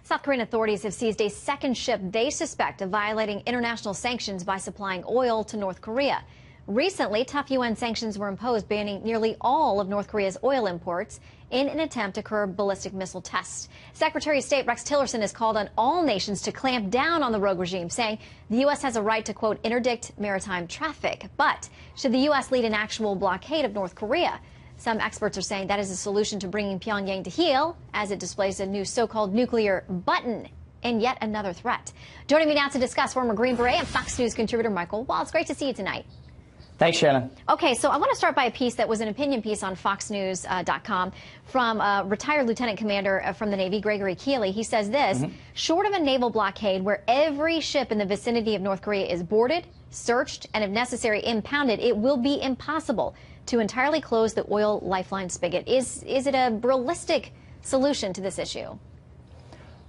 South Korean authorities have seized a second ship they suspect of violating international sanctions by supplying oil to North Korea. Recently, tough UN sanctions were imposed, banning nearly all of North Korea's oil imports in an attempt to curb ballistic missile tests. Secretary of State Rex Tillerson has called on all nations to clamp down on the rogue regime, saying the U.S. has a right to, quote, interdict maritime traffic. But should the U.S. lead an actual blockade of North Korea? Some experts are saying that is a solution to bringing Pyongyang to heel, as it displays a new so-called nuclear button and yet another threat. Joining me now to discuss, former Green Beret and Fox News contributor Michael Waltz. Great to see you tonight. Thanks, Shannon. Okay, so I want to start by a piece that was an opinion piece on FoxNews.com from a retired lieutenant commander from the Navy, Gregory Keeley. He says this: short of a naval blockade where every ship in the vicinity of North Korea is boarded, searched, and if necessary impounded, it will be impossible to entirely close the oil lifeline spigot. Is it a realistic solution to this issue?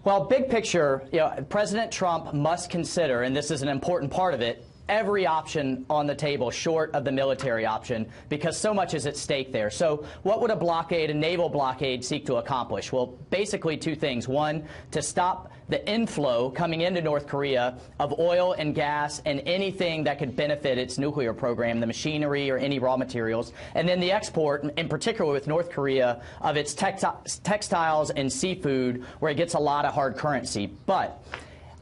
Well, big picture, President Trump must consider, and this is an important part of it, every option on the table short of the military option, because so much is at stake there. So what would a blockade, a naval blockade, seek to accomplish? Well, basically two things. One, to stop the inflow coming into North Korea of oil and gas and anything that could benefit its nuclear program, the machinery or any raw materials, and then the export, in particular with North Korea, of its textiles and seafood, where it gets a lot of hard currency. But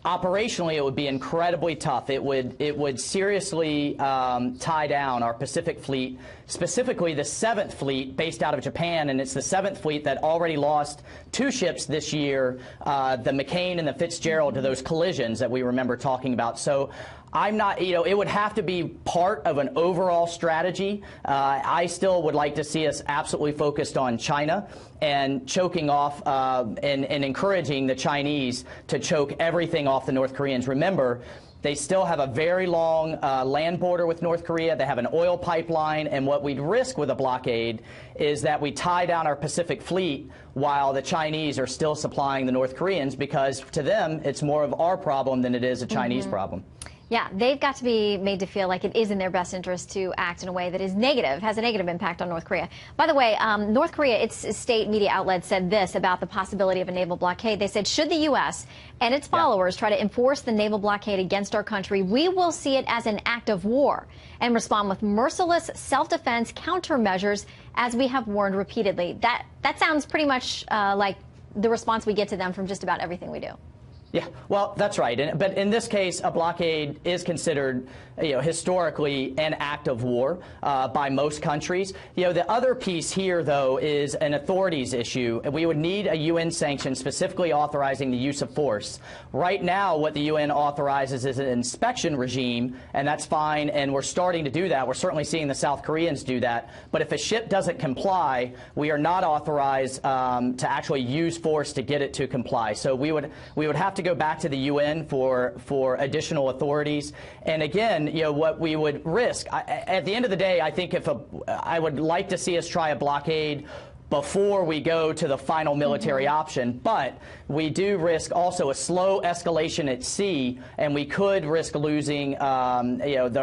operationally, it would be incredibly tough. It would seriously tie down our Pacific Fleet, specifically the 7th Fleet based out of Japan, and it's the 7th Fleet that already lost 2 ships this year, the McCain and the Fitzgerald, to those collisions that we remember talking about. So I'm not, it would have to be part of an overall strategy. I still would like to see us absolutely focused on China and choking off and encouraging the Chinese to choke everything off the North Koreans. Remember, they still have a very long land border with North Korea. They have an oil pipeline, and what we'd risk with a blockade is that we tie down our Pacific Fleet while the Chinese are still supplying the North Koreans, because to them it's more of our problem than it is a Chinese problem. Yeah, they've got to be made to feel like it is in their best interest to act in a way that is negative, has a negative impact on North Korea. By the way, North Korea, its state media outlet said this about the possibility of a naval blockade. They said, should the U.S. and its followers try to enforce the naval blockade against our country, we will see it as an act of war and respond with merciless self-defense countermeasures, as we have warned repeatedly. That sounds pretty much like the response we get to them from just about everything we do. Yeah, well, that's right. But in this case, a blockade is considered, historically an act of war by most countries. The other piece here, though, is an authorities issue. We would need a UN sanction specifically authorizing the use of force. Right now, what the UN authorizes is an inspection regime, and that's fine, and we're starting to do that. We're certainly seeing the South Koreans do that. But if a ship doesn't comply, we are not authorized to actually use force to get it to comply. So we would have to go back to the UN for additional authorities. And again, what we would risk, at the end of the day, I think I would like to see us try a blockade before we go to the final military option, but we do risk also a slow escalation at sea, and we could risk losing the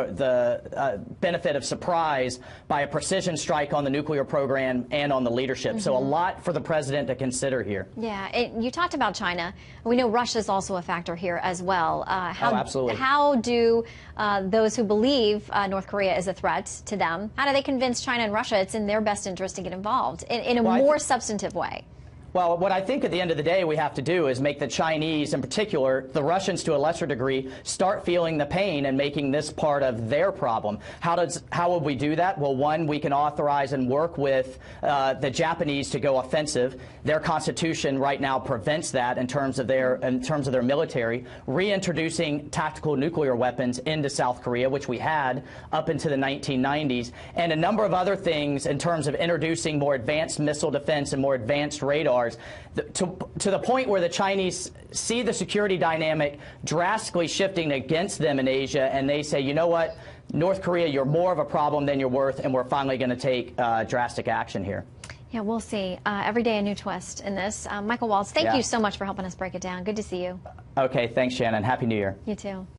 benefit of surprise by a precision strike on the nuclear program and on the leadership. So a lot for the president to consider here. Yeah, you talked about China. We know Russia is also a factor here as well. Absolutely. How do those who believe North Korea is a threat to them, how do they convince China and Russia it's in their best interest to get involved in a more substantive way? Well, what I think at the end of the day we have to do is make the Chinese, in particular, the Russians to a lesser degree, start feeling the pain and making this part of their problem. How would we do that? Well, one, we can authorize and work with the Japanese to go offensive. Their constitution right now prevents that in terms of their military. Reintroducing tactical nuclear weapons into South Korea, which we had up into the 1990s, and a number of other things in terms of introducing more advanced missile defense and more advanced radar. To the point where the Chinese see the security dynamic drastically shifting against them in Asia, and they say, you know what, North Korea, you're more of a problem than you're worth, and we're finally going to take drastic action here. Yeah, we'll see. Every day a new twist in this. Michael Waltz, thank you so much for helping us break it down. Good to see you. Okay, thanks, Shannon. Happy New Year. You too.